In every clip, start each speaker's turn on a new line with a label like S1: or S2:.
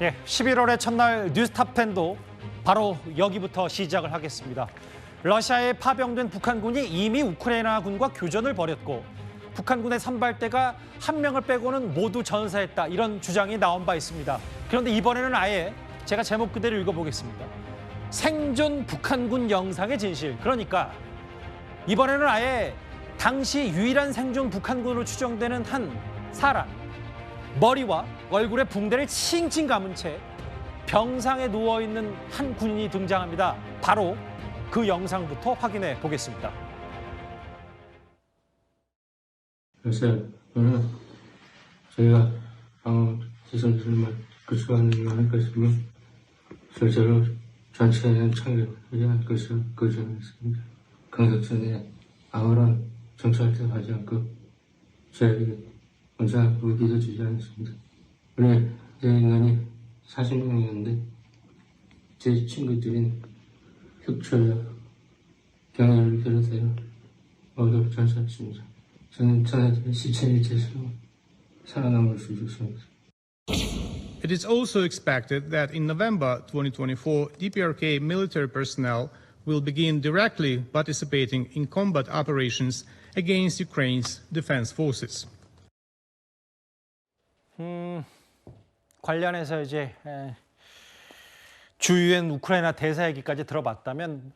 S1: 예, 11월의 첫날 뉴스탑10도 바로 여기부터 시작을 하겠습니다. 러시아에 파병된 북한군이 이미 우크라이나군과 교전을 벌였고 북한군의 선발대가 한 명을 빼고는 모두 전사했다. 이런 주장이 나온 바 있습니다. 그런데 이번에는 아예 제가 제목 그대로 읽어보겠습니다. 생존 북한군 영상의 진실. 그러니까 이번에는 아예 당시 유일한 생존 북한군으로 추정되는 한 사람. 머리와 얼굴에 붕대를 칭칭 감은 채 병상에 누워있는 한 군인이 등장합니다. 바로 그 영상부터 확인해 보겠습니다.
S2: 글쎄, 저는 저희가 방어 시설들만 구축하는 할 것이면 실제로 전체는 참여하지 않을 것을 거절했습니다. 강력전에 아무런 정찰도 하지 않고 저에게 혼자 무기도 주지 않습니다. 오늘 제 인간이 40명이었는데 제 친구들인 혁철이와 경애를 비롯하여 모두 전사했습니다. 저는 전하들의 시체를 제수로 살아남을 수 있었습니다.
S3: It is also expected that in November 2024, DPRK military personnel will begin directly participating in combat operations against Ukraine's defense forces.
S1: 관련해서 이제 주유엔 우크라이나 대사 얘기까지 들어봤다면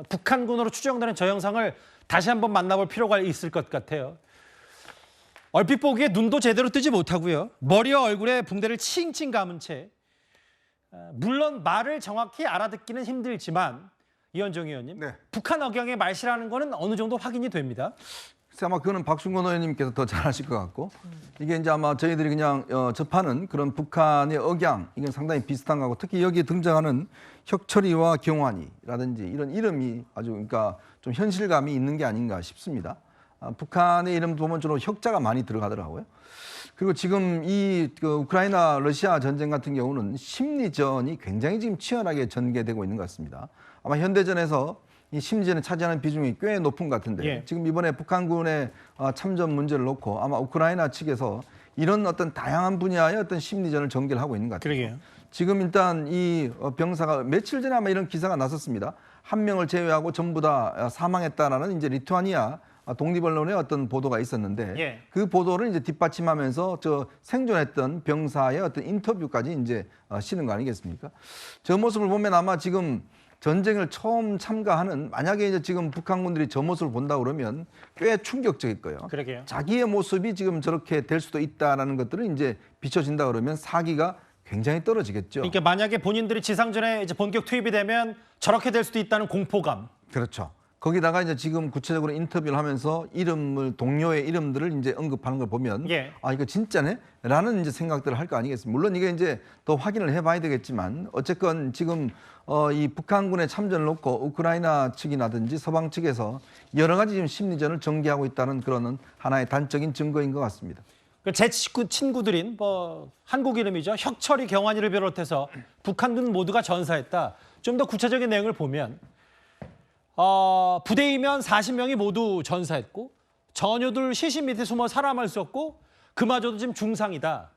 S1: 북한군으로 추정되는 저 영상을 다시 한번 만나볼 필요가 있을 것 같아요. 얼핏 보기에 눈도 제대로 뜨지 못하고요. 머리와 얼굴에 붕대를 칭칭 감은 채 물론 말을 정확히 알아듣기는 힘들지만 이현정 의원님,
S4: 네.
S1: 북한 억양의 말씨라는 거는 어느 정도 확인이 됩니다.
S4: 글쎄 아마 그거는 박순건 의원님께서 더 잘하실 것 같고 이게 이제 아마 저희들이 그냥 접하는 그런 북한의 억양 이건 상당히 비슷한 거고 특히 여기에 등장하는 혁철이와 경환이라든지 이런 이름이 아주 그러니까 좀 현실감이 있는 게 아닌가 싶습니다. 북한의 이름 보면 주로 혁자가 많이 들어가더라고요. 그리고 지금 이 우크라이나 러시아 전쟁 같은 경우는 심리전이 굉장히 지금 치열하게 전개되고 있는 것 같습니다. 아마 현대전에서 이 심리전에 차지하는 비중이 꽤 높은 것 같은데
S1: 예.
S4: 지금 이번에 북한군의 참전 문제를 놓고 아마 우크라이나 측에서 이런 어떤 다양한 분야의 어떤 심리전을 전개를 하고 있는 것 같아요.
S1: 그러게요.
S4: 지금 일단 이 병사가 며칠 전에 아마 이런 기사가 났었습니다. 한 명을 제외하고 전부 다 사망했다라는 이제 리투아니아 독립언론의 어떤 보도가 있었는데
S1: 예.
S4: 그 보도를 이제 뒷받침하면서 저 생존했던 병사의 어떤 인터뷰까지 이제 실은 거 아니겠습니까? 저 모습을 보면 아마 지금 전쟁을 처음 참가하는 만약에 이제 지금 북한군들이 저 모습을 본다 그러면 꽤 충격적일 거예요.
S1: 그러게요.
S4: 자기의 모습이 지금 저렇게 될 수도 있다라는 것들을 이제 비춰진다 그러면 사기가 굉장히 떨어지겠죠.
S1: 그러니까 만약에 본인들이 지상전에 이제 본격 투입이 되면 저렇게 될 수도 있다는 공포감.
S4: 그렇죠. 거기다가 이제 지금 구체적으로 인터뷰를 하면서 동료의 이름들을 이제 언급하는 걸 보면
S1: 예.
S4: 아 이거 진짜네? 라는 이제 생각들을 할 거 아니겠습니까? 물론 이게 이제 더 확인을 해봐야 되겠지만 어쨌건 지금 이 북한군의 참전을 놓고 우크라이나 측이라든지 서방 측에서 여러 가지 지금 심리전을 전개하고 있다는 그런 하나의 단적인 증거인 것 같습니다.
S1: 제 친구들인 한국 이름이죠. 혁철이 경환이를 비롯해서 북한군 모두가 전사했다. 좀 더 구체적인 내용을 보면 부대이면 40명이 모두 전사했고 전우들 시신 밑에 숨어 살아남을 수 없고 그마저도 지금 중상이다.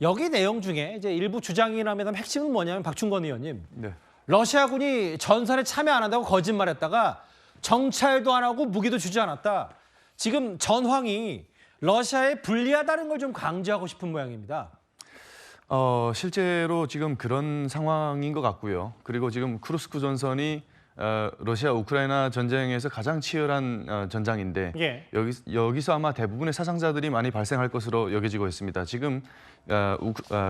S1: 여기 내용 중에 이제 일부 주장이라면 핵심은 뭐냐면 박충건 의원님.
S4: 네.
S1: 러시아군이 전선에 참여 안 한다고 거짓말했다가 정찰도 안 하고 무기도 주지 않았다. 지금 전황이 러시아에 불리하다는 걸 좀 강조하고 싶은 모양입니다.
S5: 실제로 지금 그런 상황인 것 같고요. 그리고 지금 쿠르스크 전선이 러시아 우크라이나 전쟁에서 가장 치열한 전장인데
S1: 예.
S5: 여기서 아마 대부분의 사상자들이 많이 발생할 것으로 여겨지고 있습니다. 지금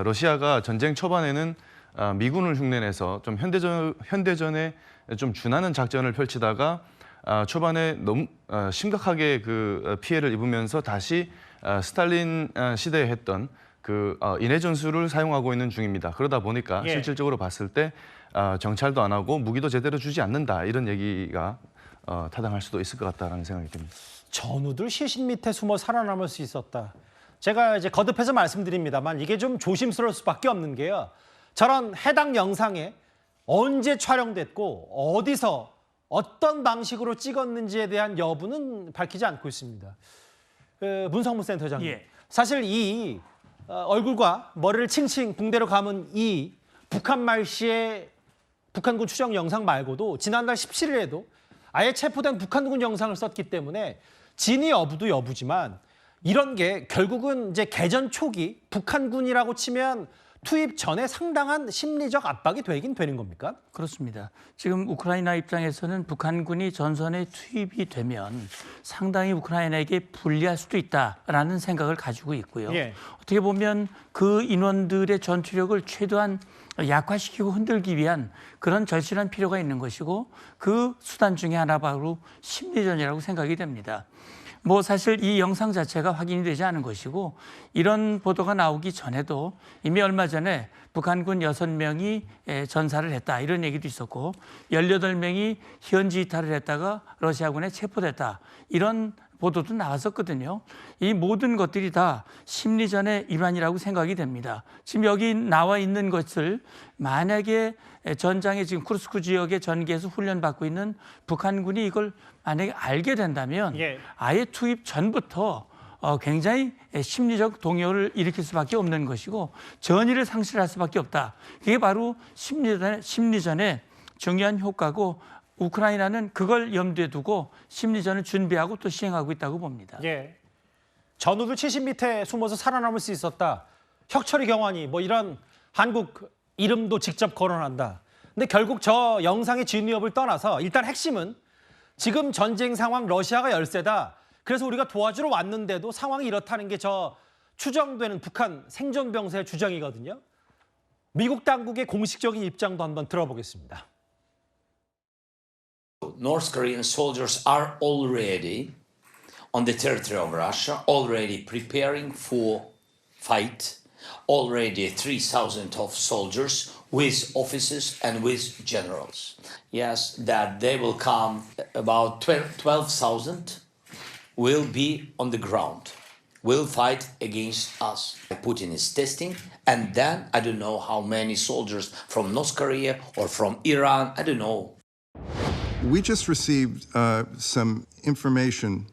S5: 러시아가 전쟁 초반에는 미군을 흉내내서 좀 현대전에 좀 준하는 작전을 펼치다가 초반에 너무 심각하게 그 피해를 입으면서 다시 스탈린 시대에 했던 그 인해 전술을 사용하고 있는 중입니다. 그러다 보니까
S1: 예.
S5: 실질적으로 봤을 때 정찰도 안 하고 무기도 제대로 주지 않는다 이런 얘기가 타당할 수도 있을 것 같다라는 생각이 듭니다.
S1: 전우들 시신 밑에 숨어 살아남을 수 있었다. 제가 이제 거듭해서 말씀드립니다만 이게 좀 조심스러울 수밖에 없는 게요. 저런 해당 영상에 언제 촬영됐고 어디서 어떤 방식으로 찍었는지에 대한 여부는 밝히지 않고 있습니다. 문성무 센터장님.
S6: 예.
S1: 사실 이 얼굴과 머리를 칭칭 붕대로 감은 이 북한 말씨의 북한군 추정 영상 말고도 지난달 17일에도 아예 체포된 북한군 영상을 썼기 때문에 진위 여부도 여부지만 이런 게 결국은 이제 개전 초기 북한군이라고 치면 투입 전에 상당한 심리적 압박이 되긴 되는 겁니까?
S6: 그렇습니다. 지금 우크라이나 입장에서는 북한군이 전선에 투입이 되면 상당히 우크라이나에게 불리할 수도 있다라는 생각을 가지고 있고요.
S1: 예.
S6: 어떻게 보면 그 인원들의 전투력을 최대한 약화시키고 흔들기 위한 그런 절실한 필요가 있는 것이고 그 수단 중에 하나 바로 심리전이라고 생각이 됩니다. 뭐 사실 이 영상 자체가 확인이 되지 않은 것이고 이런 보도가 나오기 전에도 이미 얼마 전에 북한군 6명이 전사를 했다 이런 얘기도 있었고 18명이 현지 이탈을 했다가 러시아군에 체포됐다 이런 보도도 나왔었거든요. 이 모든 것들이 다 심리전의 일환이라고 생각이 됩니다. 지금 여기 나와 있는 것을 만약에 전장에 지금 쿠르스크 지역의 전개에서 훈련받고 있는 북한군이 이걸 만약에 알게 된다면
S1: 예.
S6: 아예 투입 전부터 굉장히 심리적 동요를 일으킬 수밖에 없는 것이고 전의를 상실할 수밖에 없다. 이게 바로 심리전의 중요한 효과고 우크라이나는 그걸 염두에 두고 심리전을 준비하고 또 시행하고 있다고 봅니다.
S1: 예. 전우도 70m 숨어서 살아남을 수 있었다. 혁철이 경환이 뭐 이런 한국 이름도 직접 거론한다. 근데 결국 저 영상의 진위 여부를 떠나서 일단 핵심은 지금 전쟁 상황 러시아가 열세다. 그래서 우리가 도와주러 왔는데도 상황이 이렇다는 게 저 추정되는 북한 생존병사의 주장이거든요. 미국 당국의 공식적인 입장도 한번 들어보겠습니다.
S7: North Korean soldiers are already on the territory of Russia, already preparing for fight. Already 3,000 of soldiers with officers and with generals. Yes, that they will come, about 12,000 will be on the ground, will fight against us. Putin is testing, and then I don't know how many soldiers from North Korea or from Iran, I don't know.
S8: We just received some information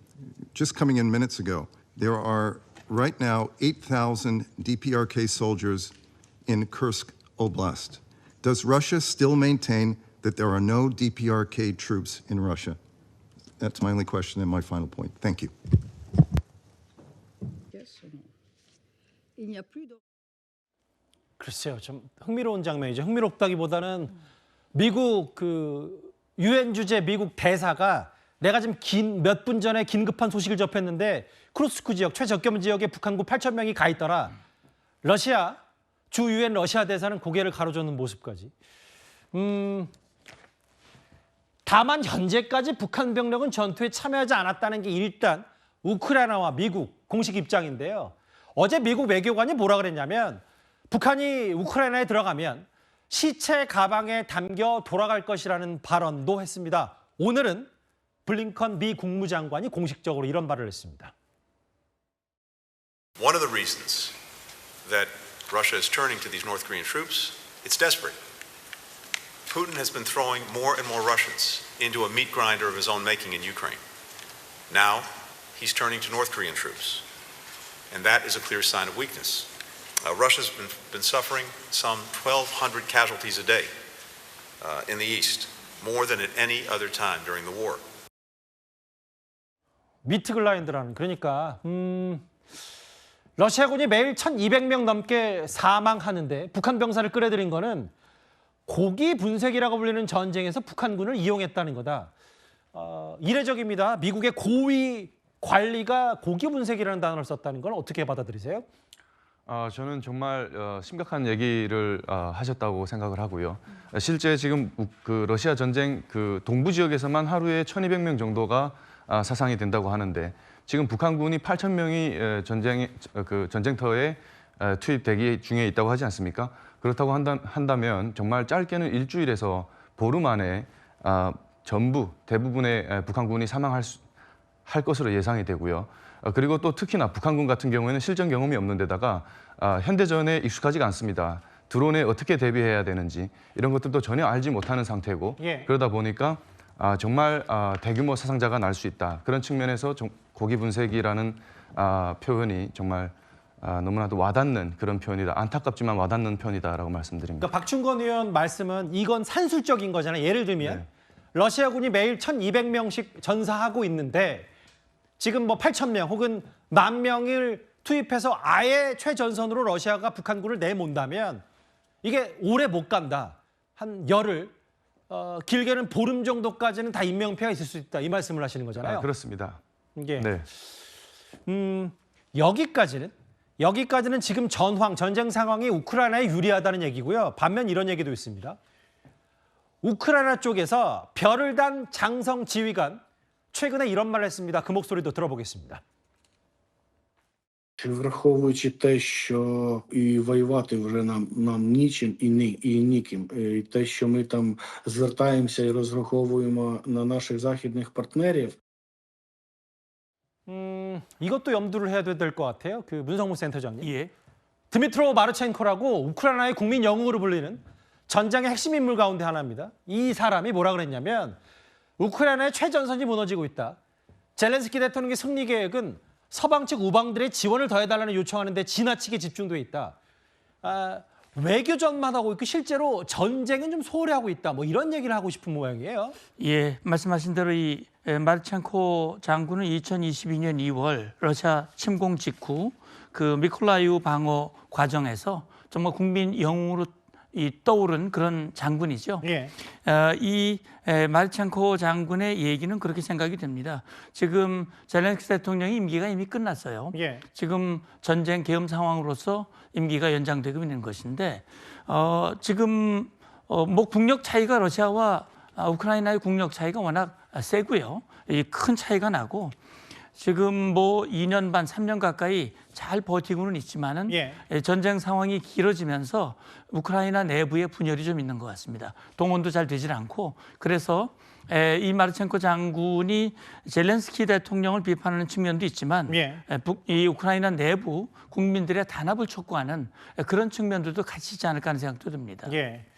S8: just coming in minutes ago. There are right now 8,000 DPRK soldiers in Kursk Oblast. Does Russia still maintain that there are no DPRK troops in Russia? That's my only question and my final point. Thank you.
S9: Yes or no? Il n'y a plus de...
S1: 글쎄요, 좀 흥미로운 장면이죠. 흥미롭다기보다는 미국 유엔 주재 미국 대사가 내가 지금 몇 분 전에 긴급한 소식을 접했는데 쿠르스크 지역 최적경 지역에 북한군 8,000명이 가 있더라. 러시아 주 유엔 러시아 대사는 고개를 가로젓는 모습까지. 다만 현재까지 북한 병력은 전투에 참여하지 않았다는 게 일단 우크라이나와 미국 공식 입장인데요. 어제 미국 외교관이 뭐라 그랬냐면 북한이 우크라이나에 들어가면 시체 가방에 담겨 돌아갈 것이라는 발언도 했습니다. 오늘은 블링컨 미 국무장관이 공식적으로 이런 말을 했습니다.
S10: One of the reasons that Russia is turning to these North Korean troops, it's desperate. Putin has been throwing more and more Russians into a meat grinder of his own making in Ukraine. Now, he's turning to North Korean troops, and that is a clear sign of weakness. Russia's been suffering some 1,200 casualties a day in the east, more than at any other time during the war.
S1: 미트 글라인드라는 그러니까 러시아군이 매일 1,200명 넘게 사망하는데 북한 병사를 끌어들인 거는 고기 분쇄기라고 불리는 전쟁에서 북한군을 이용했다는 거다. 이례적입니다. 미국의 고위 관리가 고기 분쇄기라는 단어를 썼다는 건 어떻게 받아들이세요?
S5: 저는 정말 심각한 얘기를 하셨다고 생각을 하고요. 실제 지금 그 러시아 전쟁 그 동부 지역에서만 하루에 1,200명 정도가 사상이 된다고 하는데 지금 북한군이 8,000명이 전쟁터에 투입 대기 중에 있다고 하지 않습니까? 그렇다고 한다면 정말 짧게는 일주일에서 보름 안에 전부 대부분의 북한군이 할 것으로 예상이 되고요. 그리고 또 특히나 북한군 같은 경우에는 실전 경험이 없는 데다가 현대전에 익숙하지가 않습니다. 드론에 어떻게 대비해야 되는지 이런 것들도 전혀 알지 못하는 상태고
S1: 예.
S5: 그러다 보니까 정말 대규모 사상자가 날 수 있다. 그런 측면에서 고기 분쇄기라는 표현이 정말 너무나도 와닿는 그런 표현이다. 안타깝지만 와닿는 표현이다라고 말씀드립니다.
S1: 그러니까 박충건 의원 말씀은 이건 산술적인 거잖아요. 예를 들면 러시아군이 매일 1,200명씩 전사하고 있는데 지금 뭐 8,000명 혹은 10,000명을 투입해서 아예 최전선으로 러시아가 북한군을 내몬다면 이게 오래 못 간다. 한 열흘, 길게는 보름 정도까지는 다 인명피해가 있을 수 있다. 이 말씀을 하시는 거잖아요.
S5: 그렇습니다.
S1: 이게
S5: 네.
S1: 여기까지는 지금 전쟁 상황이 우크라이나에 유리하다는 얘기고요. 반면 이런 얘기도 있습니다. 우크라이나 쪽에서 별을 단 장성 지휘관 최근에 이런 말을 했습니다. 그 목소리도 들어보겠습니다.
S11: Враховуючи те, що і воювати вже нам нічим і ніким, і те, що ми там звертаємося і розраховуємо на наших західних партнерів.
S1: 이것도 염두를 해야 될 것 같아요. 그 문성무 센터장님.
S6: 예.
S1: 드미트로 마르첸코라고 우크라이나의 국민 영웅으로 불리는 전장의 핵심 인물 가운데 하나입니다. 이 사람이 뭐라 그랬냐면 우크라이나의 최전선이 무너지고 있다. 젤렌스키 대통령의 승리 계획은 서방 측 우방들의 지원을 더해달라는 요청하는 데 지나치게 집중돼 있다. 외교전만 하고 있고 실제로 전쟁은 좀 소홀히 하고 있다. 뭐 이런 얘기를 하고 싶은 모양이에요.
S6: 예, 말씀하신 대로 이 마르첸코 장군은 2022년 2월 러시아 침공 직후 그 미콜라이우 방어 과정에서 정말 국민 영웅으로 떠오른 그런 장군이죠.
S1: 예.
S6: 이 마르첸코 장군의 얘기는 그렇게 생각이 됩니다. 지금 젤렌스키 대통령의 임기가 이미 끝났어요.
S1: 예.
S6: 지금 전쟁 계엄 상황으로서 임기가 연장되고 있는 것인데 지금 뭐 국력 차이가 러시아와 우크라이나의 국력 차이가 워낙 세고요. 큰 차이가 나고 지금 뭐 2년 반, 3년 가까이 잘 버티고는 있지만은 전쟁 상황이 길어지면서 우크라이나 내부에 분열이 좀 있는 것 같습니다. 동원도 잘 되질 않고 그래서 이 마르첸코 장군이 젤렌스키 대통령을 비판하는 측면도 있지만 이 우크라이나 내부 국민들의 단합을 촉구하는 그런 측면들도 같이 있지 않을까 하는 생각도 듭니다.
S1: 예.